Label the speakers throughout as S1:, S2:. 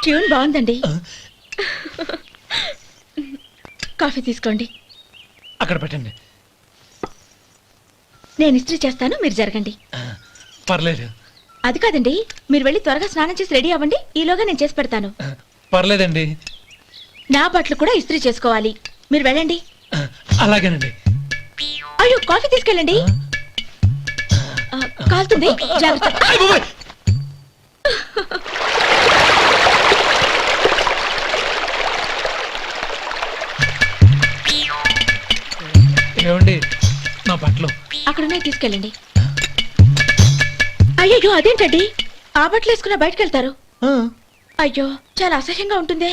S1: Tune బాగుందండి. Coffee తీసుకోండి.
S2: అక్కడ పెట్టండి.
S1: నేను ఇస్త్రీ చేస్తాను, మీరు జరగండి.
S2: పర్లేదు.
S1: అది కాదండి, మీరు వెళ్ళి త్వరగా స్నానం చేసి రెడీ అవ్వండి. ఈలోగా నేను చేసి పెడతాను.
S2: పర్లేదండి.
S1: నా బట్టలు కూడా ఇస్త్రీ చేసుకోవాలి. మీరు వెళ్ళండి.
S2: అలాగేనండి.
S1: అయ్యో, కాఫీ తీసుకెళ్ళండి. కాలుతుంది, జాగ్రత్త.
S2: ఏమండి, నా బట్టలు
S1: అక్కడున్నాయి, తీసుకెళ్ళండి. అయ్యో, అదేంటండి, ఆ బట్టలు వేసుకున్న బయటకు వెళ్తారు? అయ్యో, చాలా అసహ్యంగా ఉంటుందే.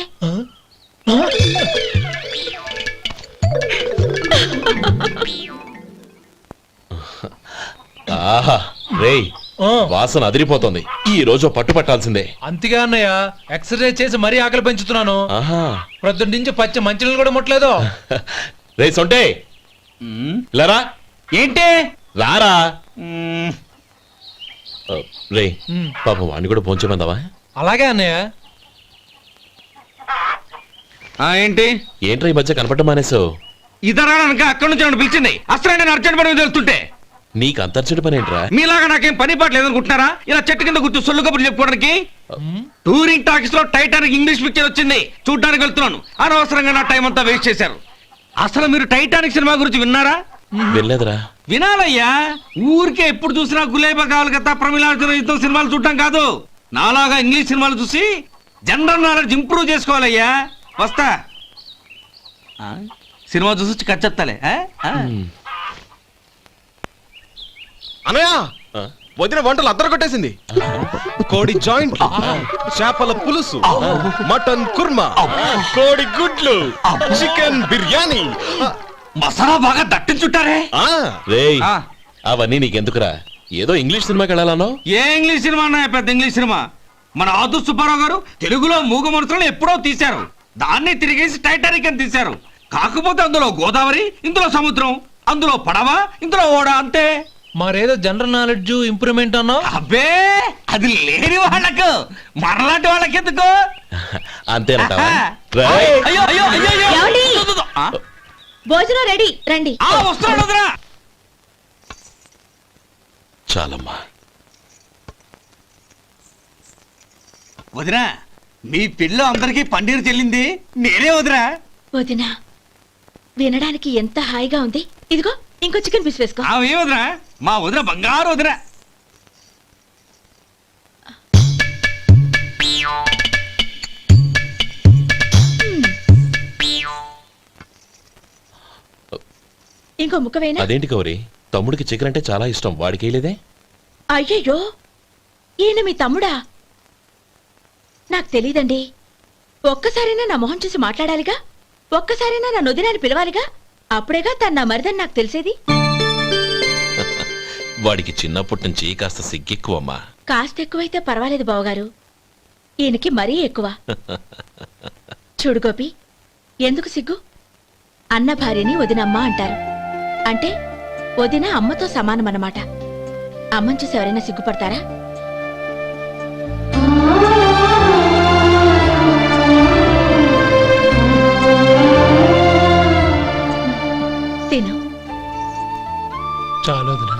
S3: రేయ్, వాసన అదిరిపోతుంది. ఈ రోజు పట్టుపట్టాల్సిందే.
S2: అంతిగా అన్నయ్య, ఎక్సర్సైజ్ చేసి మరీ ఆకలి పెంచుతున్నాను. ప్రొద్దున నుంచి పచ్చ మంచినీళ్ళు కూడా ముట్టలేదు.
S3: రే సొంటే, లరా.
S4: ఏంటి?
S3: రారా. రే, పాపం వాణ్ణి కూడా పోంచమందావా?
S2: అలాగే అన్నయ్య.
S4: ఏంటి?
S3: ఏంట్రా ఈ మధ్య కనపడటం మానేసావు?
S4: ఇద్దరు అక్కడి నుంచి నన్ను పిలిచింది. అసలు నేను అర్జెంట్ పని వెళ్తుంటే
S3: నీకు అంతర్చడి పని ఏంట్రా?
S4: మీలాగా నాకేం పని పాట లేదనుకుంటున్నారా? ఇలా చెట్టు కింద కూర్చో సొల్లు కబుర్లు చెప్పుకోవడానికి. టూరింగ్ టాకీస్ లో టైటానిక్ ఇంగ్లీష్ పిక్చర్ వచ్చింది, చూడ్డానికి వెళ్తున్నాను. అనవసరంగా నా టైం అంతా వేస్ట్ చేశారు. అసలు మీరు టైటానిక్ సినిమా గురించి విన్నారా?
S3: వెళ్ళలేదురా.
S4: వినాలయ్యా. ఊరికే ఎప్పుడు చూసినా గులేబా కావాలి కదా, ప్రమిళార్జున యుద్ధం సినిమాలు చూడటం కాదు. నాలాగా ఇంగ్లీష్ సినిమాలు చూసి జనరల్ నాలెడ్జ్ ఇంప్రూవ్ చేసుకోవాలయ్యా. వస్తా. సినిమా చూసి కచ్చెత్తాలే.
S5: అనయ్య, వదిన వంటలు అద్దరు కొట్టేసింది. కోడి జాయింట్, చేపల పులుసు, మటన్ కుర్మా, కోడి గుడ్లు, చికెన్ బిర్యానీ,
S4: మసాలా బాగా దట్టించుంటారే.
S3: రేయ్, అవన్నీ నీకెందుకురా? ఏదో ఇంగ్లీష్ సినిమాకి వెళ్ళాలనో?
S4: ఏ ఇంగ్లీష్ సినిమా అన్నా? పెద్ద ఇంగ్లీష్ సినిమా. మన ఆదు సుబ్బారావు గారు తెలుగులో మూగ మనుషులను ఎప్పుడో తీశారు. దాన్ని తిరిగేసి టైటానిక్ అని తీశారు. కాకపోతే అందులో గోదావరి, ఇందులో సముద్రం, అందులో పడవ, ఇందులో ఓడ, అంతే.
S2: మరేదో జనరల్ నాలెడ్జ్ ఇంప్రూవ్మెంట్ అన్నా?
S4: అబ్బే, అది లేని వాళ్ళకు, మరలాంటి వాళ్ళకి ఎందుకు?
S3: అంతేనంటావా?
S4: అయ్యో అయ్యో అయ్యో,
S1: ఏమండి? భోజనం రెడీ, రండి.
S4: వస్తున్నాడు వదరా.
S3: చాలమ్మా.
S4: వదినా, మీ పిల్ల అందరికీ పన్నీరు చెల్లింది నేనే వదినా.
S1: వదినా, వినడానికి ఎంత హాయిగా ఉంది. ఇదిగో ఇంకో చికెన్ పీస్ వేసుకో.
S4: ఏ వదినా, మా వదిన బంగారు వదినా.
S1: ఇంకో ముక్క వేయనా?
S3: అదేంటి గౌరీ, తమ్ముడికి చికెన్ అంటే చాలా ఇష్టం, వాడికి వేయలేదే?
S1: అయ్యయ్యో, ఈయన మీ తమ్ముడా? నాకు తెలీదండి. ఒక్కసారైనా నా మొహం చూసి మాట్లాడాలిగా, ఒక్కసారైనా నా నొదినాన్ని పిలవాలిగా, అప్పుడేగా తన నా మరిదని నాకు తెలిసేది.
S3: వాడికి చిన్నప్పటి నుంచి కాస్త సిగ్గెక్కువమ్మా.
S1: కాస్త ఎక్కువైతే పర్వాలేదు బావగారు, ఈయనకి మరీ ఎక్కువ. చూడు గోపి, ఎందుకు సిగ్గు? అన్న భార్యని వదినమ్మ అంటారు. అంటే వదిన అమ్మతో సమానమన్నమాట. అమ్మని చూసి ఎవరైనా సిగ్గుపడతారా? తిను.
S2: చాలు వదినా.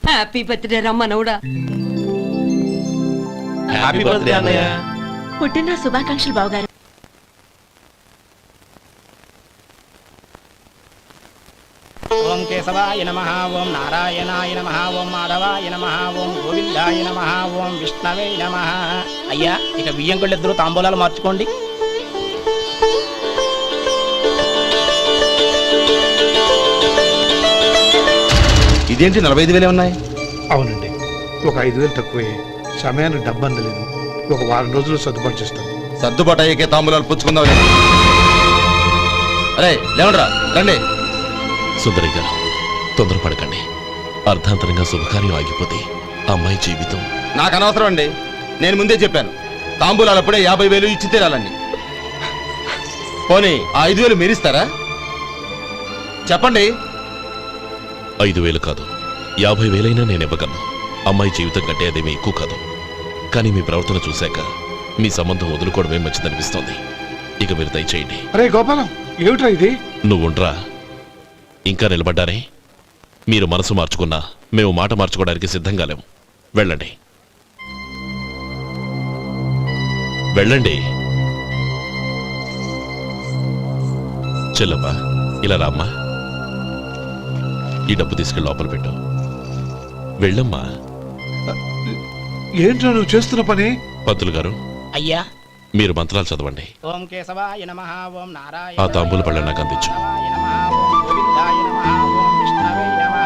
S6: హ్యాపీ బర్త్డే రమ్మనవుడా.
S3: హ్యాపీ బర్త్డే అన్నయ్య.
S1: పుట్టిన శుభాకాంక్షలు బావగారు.
S7: ఓం కేశవాయ నమః, ఓం నారాయణాయ నమః, ఓం మాధవాయ నమః, ఓం గోవిందాయ నమః, ఓం విష్ణవే నమః. అయ్యా, ఇక బియ్యం కొళ్ళిద్దరూ తాంబూలాలు మార్చుకోండి.
S5: ఇదేంటి 45,000 ఉన్నాయి?
S8: అవునండి, ఒక 5,000 తక్కువే. సమయానికి డబ్బు అందలేదు. ఒక వారం రోజులు సర్దుబాటు చేస్తాం.
S5: సర్దుబాటు అయ్యే తాంబూలాలు పుచ్చుకుందాం. అరే లేవండ్రా, రండి.
S3: సుందరి గారు, తొందరపడకండి. అర్ధాంతరంగా శుభకార్యం ఆగిపోతే అమ్మాయి జీవితం.
S5: నాకు అనవసరం అండి, నేను ముందే చెప్పాను. తాంబూలాలు అప్పుడే 50,000 ఇచ్చి తీరాలండి. పోనీ ఆ 5,000 మీరిస్తారా? చెప్పండి.
S3: 5,000 కాదు, 50,000 నేను ఇవ్వగలను. అమ్మాయి జీవితం కంటే అదేమీ ఎక్కువ కాదు. కానీ మీ ప్రవర్తన చూశాక మీ సంబంధం వదులుకోవడమే మంచిదనిపిస్తోంది. ఇక మీరు దయచేయండి.
S8: అరే గోపాలం, ఏమిట్రా ఇది?
S3: నువ్వుండ్రా. ఇంకా నిలబడ్డారే? మీరు మనసు మార్చుకున్నా మేము మాట మార్చుకోవడానికి సిద్ధంగా లేము. వెళ్ళండి, వెళ్ళండి. చెల్లమ్మా, ఇలా రామ్మా. ఈ డబ్బు తీసుకెళ్ళి లోపల పెట్టు. వెళ్ళమ్మా.
S8: ఏంట్రా నువ్వు చేస్తున్న పని?
S3: పంతులు గారు,
S7: అయ్యా.
S3: మీరు మంత్రాలు చదవండి.
S7: ఓం కేశవాయ నమః, ఓం నారాయణ.
S3: ఆ తాంబూల పళ్ళ నాకు అందించు.
S7: మాధవాయ నమః, ఓం గోవిందాయ నమః, ఓం విష్ణవే నమః.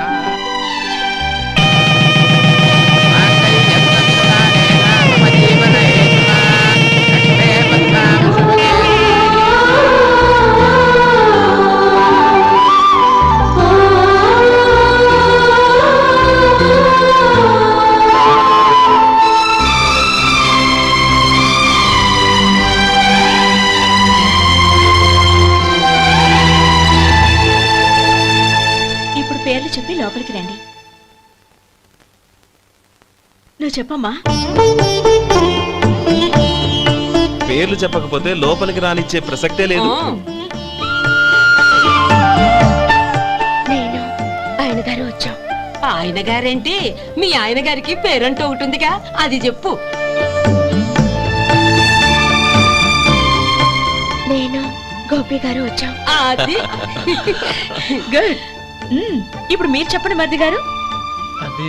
S1: ఇప్పుడు పేర్లు చెప్పి లోపలికి రండి. నువ్వు చెప్పమ్మా.
S9: పేర్లు చెప్పకపోతే లోపలికి రానిచ్చే ప్రసక్తే లేదు.
S1: నేను ఆయన గారు వచ్చాం.
S6: ఆయన గారేంటి, మీ ఆయన గారికి పేరంటూ ఒకటి ఉందిగా, అది చెప్పు.
S1: నేను గోపి గారు వచ్చాం.
S6: అది
S1: గుడ్. ఇప్పుడు మీరు చెప్పండి మరిది గారు.
S2: అది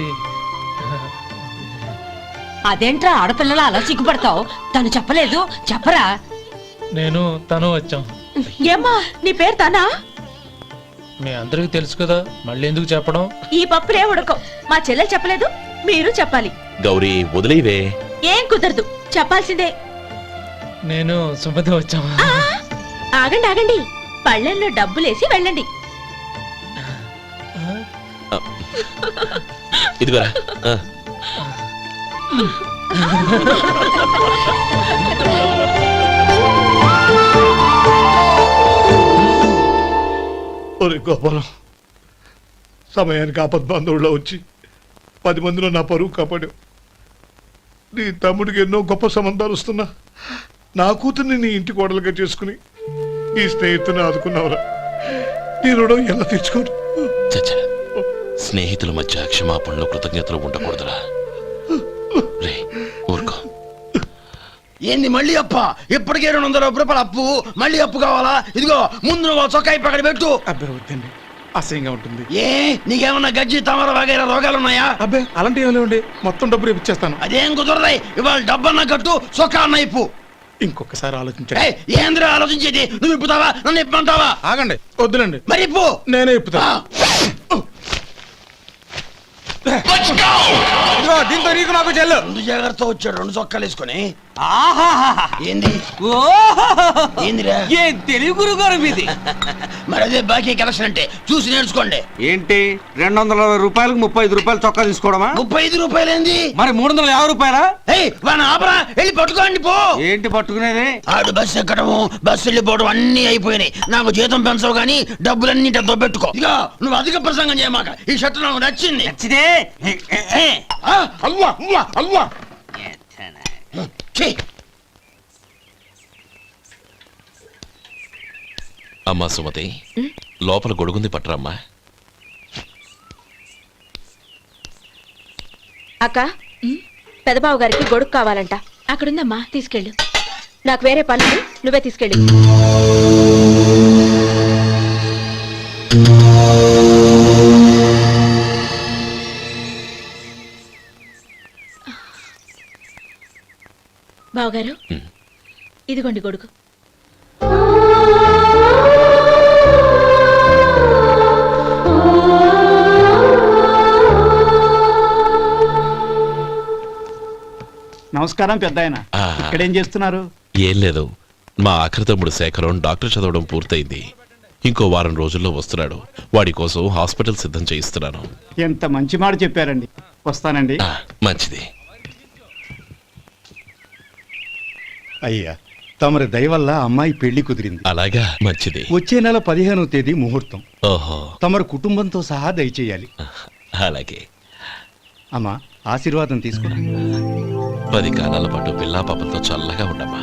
S6: అదేంట్రా ఆడపిల్లలు అలా సిగ్గుపడతావు? తను చెప్పలేదు, చెప్పరా.
S2: నేను తను వచ్చాం.
S1: ఏమ్మా నీ పేరు తానా?
S2: మీ అందరికి తెలుసు కదా, మళ్ళీ ఎందుకు చెప్పడం?
S1: ఈ పప్పులే ఉడకం. మా చెల్లెలు చెప్పలేదు, మీరు చెప్పాలి.
S3: గౌరీ, వదిలేవే.
S1: ఏం కుదరదు, చెప్పాల్సిందే.
S2: నేను సుమతి వచ్చాం.
S1: ఆ, ఆగండి ఆగండి, పళ్ళెంలో డబ్బులేసి వెళ్ళండి.
S3: ఇదిగోరా. ఆ.
S8: ఒరే గోపాలం, సమయానికి ఆపద్బాంధవుల్లో వచ్చి 10 మందిలో నా పరువు కాపాడావు. నీ తమ్ముడికి ఎన్నో గొప్ప సంబంధాలు వస్తున్నా నా కూతుర్ని నీ ఇంటి కోడలుగా చేసుకుని నీ స్నేహితుని ఆదుకున్నావురా. నీ రుణం ఎలా తీర్చుకోరు?
S3: చచ్చా, స్నేహితుల మధ్య క్షమాపణలు కృతజ్ఞతలు ఉండకూడదురా. రే, ఊరుకో.
S4: ఏంది మళ్ళీ అప్ప? ఇప్పటికే 200 రూపాయల అప్పు, మళ్ళీ అప్పు కావాలా? ఇదిగో ముందు నువ్వు చొక్కా పక్కన పెట్టు.
S8: అబ్బే వద్దండి, అసహ్యంగా ఉంటుంది.
S4: ఏ నీకేమన్నా గజ్జి తమర వగైరా రోగాలున్నాయా?
S8: అబ్బే అలాంటి ఏమి లేవండి, మొత్తం డబ్బు రేపు ఇచ్చేస్తాను.
S4: అదేం కుదరదాయి. ఇవాళ డబ్బన్నా కట్టు, చొక్కా అన్న ఇప్పు.
S8: ఇంకొకసారి ఆలోచించండి.
S4: ఏయ్, ఏంద్రా ఆలోచించేది? నువ్వు ఇప్పుతావా, నన్ను ఇప్పమంటావా?
S8: ఆగండి, వద్దులండి,
S4: మరి ఇప్పు.
S8: నేనే ఇప్పుతా. దీంతో నీకు నాకు చెల్లు.
S4: ముందు జాగ్రత్త వచ్చాడు 2 చొక్కాలు వేసుకొని. ఏంది ఏందిరా?
S10: ఏం తెలుగు గురుగారు మీది?
S4: మరి అదే బాకీ కలెక్షన్ అంటే, చూసి నేర్చుకోండి.
S10: ఏంటి 220 రూపాయలకు 35 రూపాయలు చొక్కా తీసుకోవడమా?
S4: 35 రూపాయలు ఏంది?
S10: మరి 350 రూపాయలా?
S4: ఏయ్ వాడిని ఆపరా, వెళ్ళి పట్టుకోండి పో.
S10: ఏంటి పట్టుకునేది?
S4: ఆడు బస్సు ఎక్కడము, బస్సు వెళ్ళిపోవడం అన్ని అయిపోయినాయి. నాకు జీతం పెంచవు గానీ డబ్బులన్నీ డబ్బు పెట్టుకో. ఇక నువ్వు అధిక ప్రసంగం చేయమాక. ఈ షర్ట్ నాకు నచ్చింది.
S10: నచ్చితే
S4: అల్వా అల్వా అల్వా. ఛీ.
S3: అమ్మా సుమతి, లోపల గొడుగుంది, పట్టరమ్మా.
S1: అక్క, పెదబాబు గారికి గొడుగు కావాలంట. అక్కడుందమ్మా, తీసుకెళ్ళు. నాకు వేరే పనులు, నువ్వే తీసుకెళ్ళి. బావగారు, ఇదిగోండి గొడుగు.
S7: నమస్కారం పెద్దాయన.
S3: ఆ.
S7: ఇక్కడేం చేస్తున్నారు?
S3: ఏం లేదు, మా ఆఖరి తమ్ముడు శేఖరం డాక్టర్ చదవడం పూర్తయింది. ఇంకో వారం రోజుల్లో వస్తున్నాడు. వాడి కోసం హాస్పిటల్ సిద్ధం చేయిస్తున్నాను.
S7: ఎంత మంచి మాట చెప్పారండి. వస్తానండి.
S3: మంచిది.
S8: అయ్యా,
S10: తమరి దయ వల్ల అమ్మాయి పెళ్లి కుదిరింది.
S3: అలాగా, మంచిది.
S10: వచ్చే నెల 15వ తేదీ ముహూర్తం.
S3: ఓహో,
S10: తమరు కుటుంబంతో సహా దయచేయాలి.
S3: అలాగే.
S10: అమ్మా, ఆశీర్వాదం తీసుకురా.
S3: 10 కాలాల పాటు పిల్లా పాపలతో చల్లగా ఉండమ్మా.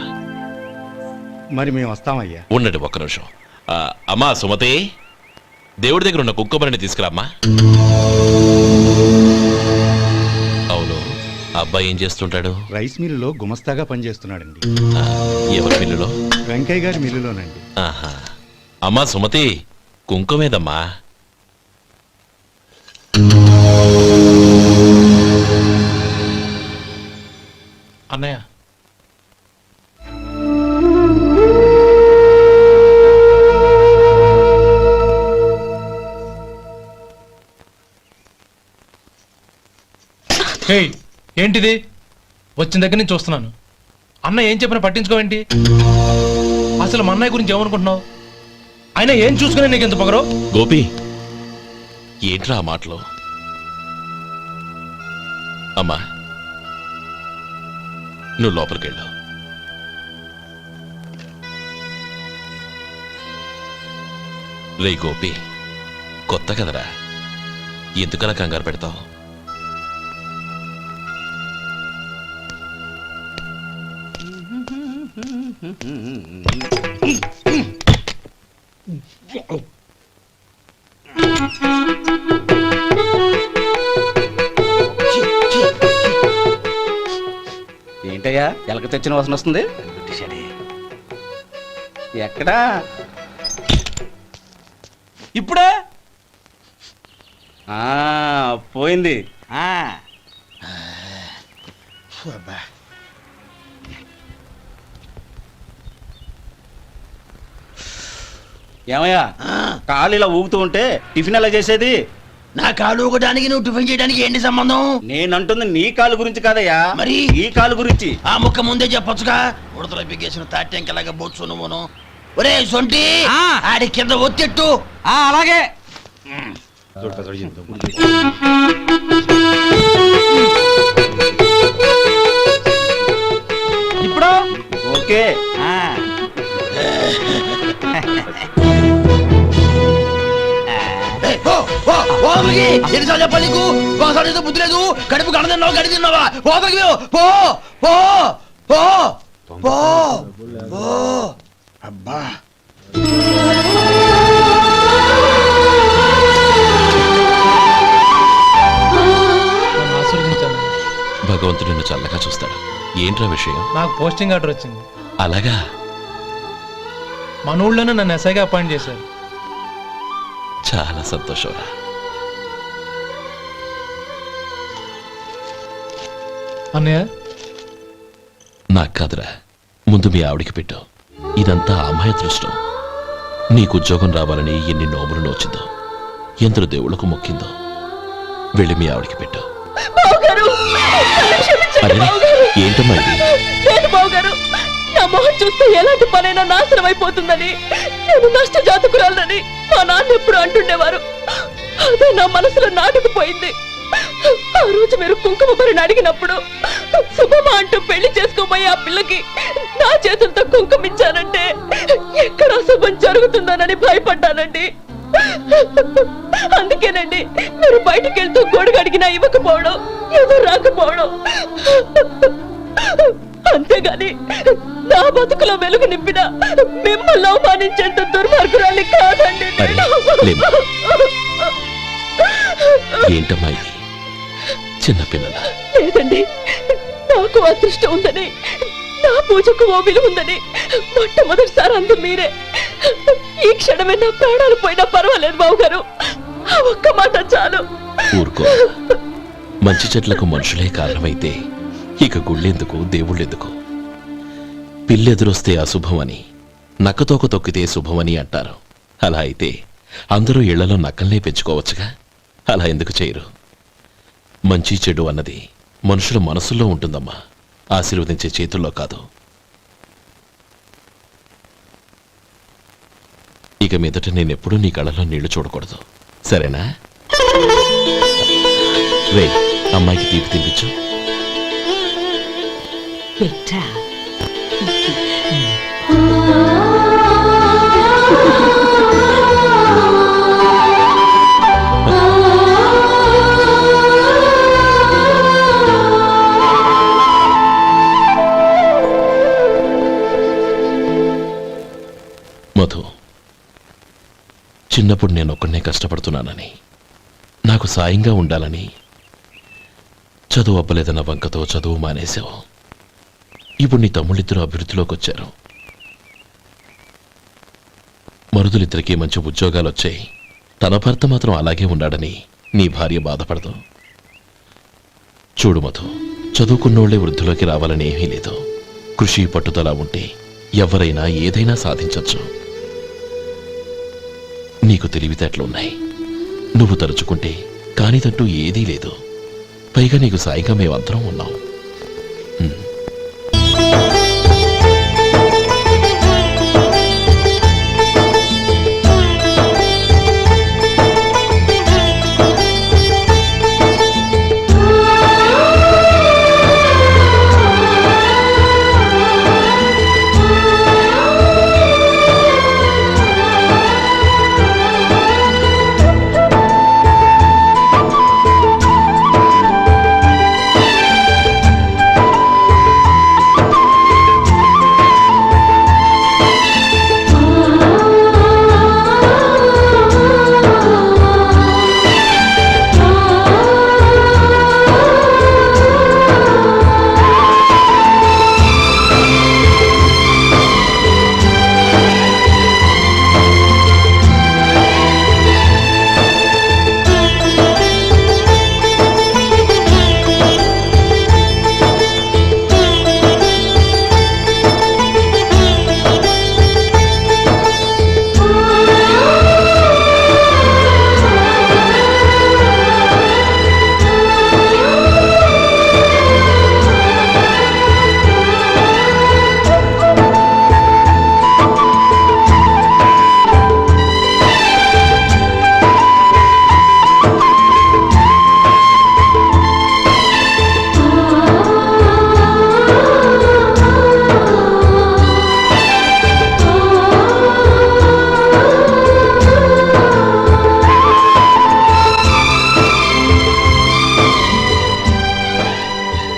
S10: మరి మేము వస్తామయ్యా.
S3: ఉండండి ఒక్క నిమిషం. అమ్మా సుమతి, దేవుడి దగ్గర ఉన్న కుక్కమరిని తీసుకురామ్మా. అవును, అబ్బాయి ఏం చేస్తుంటాడు?
S10: రైస్ మిల్లులో గుమస్తాగా పనిచేస్తున్నాడండి.
S3: ఎవరి మిల్లులో?
S10: వెంకయ్య గారి మిల్లులోనండి.
S3: ఆహా. అమ్మా సుమతి, కుంకుమేదమ్మా?
S2: అన్నయ్య, హేయ్, ఏంటిది? వచ్చిన దగ్గర నుంచి చూస్తున్నాను. అన్న ఏం చెప్పినా పట్టించుకోవేంటి? అసలు మా అన్నయ్య గురించి ఏమనుకుంటున్నావు? ఆయన ఏం చూసుకునే నీకు ఎంత పొగరు?
S3: గోపి, ఏంట్రా ఆ మాటలు? అమ్మా, నువ్వు లోపలికెళ్ళు. రే గోపి, కొత్త కదరా, ఎందుకలా కంగారు పెడతావు?
S7: ఏంటయ్యా ఎలక తెచ్చిన వాసన వస్తుంది? ఎక్కడా?
S4: ఇప్పుడే
S7: పోయింది. ఏమయ్యా, కాలు ఇలా ఊగుతూ ఉంటే టిఫిన్ ఎలా చేసేది?
S11: నా కాలు ఊగడానికి నువ్వు టిఫిన్ చేయడానికి ఏంటి సంబంధం?
S7: నేనంటుంది నీ కాలు గురించి కాదయ్యా,
S11: మరి
S7: ఈ కాలు గురించి.
S11: ఆ ముక్క ముందే చెప్పొచ్చుగా. ఉడతలో బిగ్గేసిన తాట్యంకలాగా బొచ్చు నువ్వును. ఒరే సొంటి, ఆడి కింద ఒత్తెట్టు.
S4: అలాగే. ఇప్పుడు
S7: ఓకే.
S11: ఎన్నిసార్లు చెప్పాలి నీకు? ఒకసారి బుద్ధి లేదు. కడుపు గడ తిన్నావు, గడి తిన్నావా? పోతకి పో పో పో పో పో. అబ్బా,
S2: నన్ను ఆశీర్వదించాను.
S3: భగవంతుడు నిన్ను చల్లగా చూస్తాడు. ఏంట్రా విషయం?
S2: నాకు పోస్టింగ్ ఆర్డర్ వచ్చింది.
S3: అలాగా?
S2: మన ఊళ్ళోనే నన్ను ఎస్ఐగా అపాయింట్ చేశారు.
S3: చాలా సంతోషంరా.
S2: అన్నయ్య,
S3: నాకు కాదురా, ముందు మీ ఆవిడికి పెట్టు. ఇదంతా అమ్మాయి అదృష్టం. నీకు ఉద్యోగం రావాలని ఎన్ని నోములు నోచిందో, ఎందరు దేవుళ్లకు మొక్కిందో. వెళ్ళి మీ ఆవిడికి పెట్టు. అరే, ఏంటమ్మా ఇది?
S6: నా మొహం చూస్తే ఎలాంటి పనైనా నాశనం అయిపోతుందని, నేను నష్ట జాతకురాలని మా నాన్న ఎప్పుడు అంటుండేవారు. అదే నా మనసులో నాటుకుపోయింది. ఆ రోజు మీరు కుంకుమ భరిని అడిగినప్పుడు శుభమా అంటూ పెళ్లి చేసుకోబోయే ఆ పిల్లకి నా చేతులతో కుంకుమ ఇచ్చానంటే ఎక్కడ శుభం జరుగుతుందోనని భయపడ్డానండి. అందుకేనండి మీరు బయటికి వెళ్తూ గొడుగు అడిగినా ఇవ్వకపోవడం, ఏదో రాకపోవడం. అంతేగాని నా బతుకులో వెలుగు నింపిన మిమ్మల్ని అవమానించేంత దుర్మార్గురాలి కాదండి.
S3: అరే, లేమ్మా. ఏంటమ్మా ఇది? చిన్నపిల్లల?
S6: లేదండి, నాకు అదృష్టం ఉందని, నా పూజకు ఓ విలువ ఉందని మొట్టమొదటిసారి అందు మీరే. ఈ క్షణమే నా ప్రాణాలు పోయినా పర్వాలేదు బావగారు. ఆ ఒక్క మాట చాలు.
S3: ఊరుకో. మంచి చెట్లకు మనుషులే కారణమైతే ఇక గుళ్ళెందుకు, దేవుళ్ళెందుకు? పిల్లెదురొస్తే అశుభమని, నక్కతోక తొక్కితే శుభమని అంటారు. అలా అయితే అందరూ ఇళ్లలో నక్కల్నే పెంచుకోవచ్చుగా. అలా ఎందుకు చేయరు? మంచి చెడు అన్నది మనుషుల మనసుల్లో ఉంటుందమ్మా, ఆశీర్వదించే చేతుల్లో కాదు. ఇక మీదట నేనెప్పుడూ నీ కళ్ళలో నీళ్లు చూడకూడదు, సరేనా? రే, అమ్మాయికి తీపి తినిపించు.
S6: బిడ్డ
S3: మధు, చిన్నప్పుడు నేను ఒక్కనే కష్టపడుతున్నానని, నాకు సాయంగా ఉండాలని చదువు అవ్వలేదన్న వంకతో చదువు మానేశావు. ఇప్పుడు నీ తమ్ముళ్ళిద్దరూ అభివృద్ధిలోకి వచ్చారు. మరుదులిద్దరికీ మంచి ఉద్యోగాలు వచ్చాయి. తన భర్త మాత్రం అలాగే ఉన్నాడని నీ భార్య బాధపడదు. చూడు మధు, చదువుకున్నోళ్లే వృద్ధిలోకి రావాలని ఏమీ లేదు. కృషి పట్టుదల ఉంటే ఎవరైనా ఏదైనా సాధించొచ్చు. నీకు తెలివితేటలున్నాయి. నువ్వు తలుచుకుంటే కానిదంటూ ఏదీ లేదు. పైగా నీకు సాయిగా మేమందరం ఉన్నాం.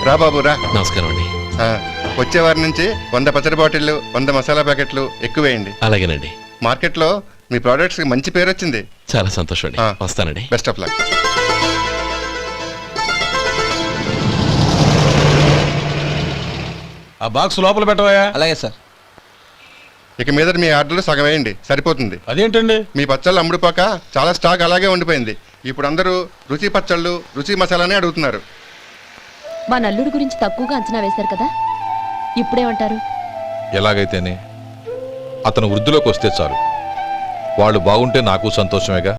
S12: రా బాబు రా.
S3: నమస్కారం అండి.
S12: వచ్చే వారి నుంచి 100 పచ్చడి బాటిళ్లు 100 మసాలా ప్యాకెట్లు ఎక్కువేయండి.
S3: అలాగేనండి.
S12: మార్కెట్లో మీ ప్రోడక్ట్స్ కి మంచి పేరు వచ్చింది.
S3: చాలా సంతోషం అండి. వస్తానండి.
S12: Best of luck.
S5: ఆ బాక్స్ లోపల పెట్టవా? అలాగే సార్.
S12: ఇక మీద మీ ఆర్డర్లు సగం వేయండి, సరిపోతుంది.
S5: అదేంటండి?
S12: మీ పచ్చళ్ళు అమ్ముడుపోక చాలా స్టాక్ అలాగే ఉండిపోయింది. ఇప్పుడు అందరూ రుచి పచ్చళ్ళు రుచి మసాలానే అడుగుతున్నారు.
S6: మా నల్లుడి గురించి తక్కువగా అంచనా వేశారు కదా, ఇప్పుడేమంటారు?
S9: ఎలాగైతేనే అతను వృద్ధిలోకి వస్తే చాలు. వాళ్ళు బాగుంటే నాకు సంతోషమేగా.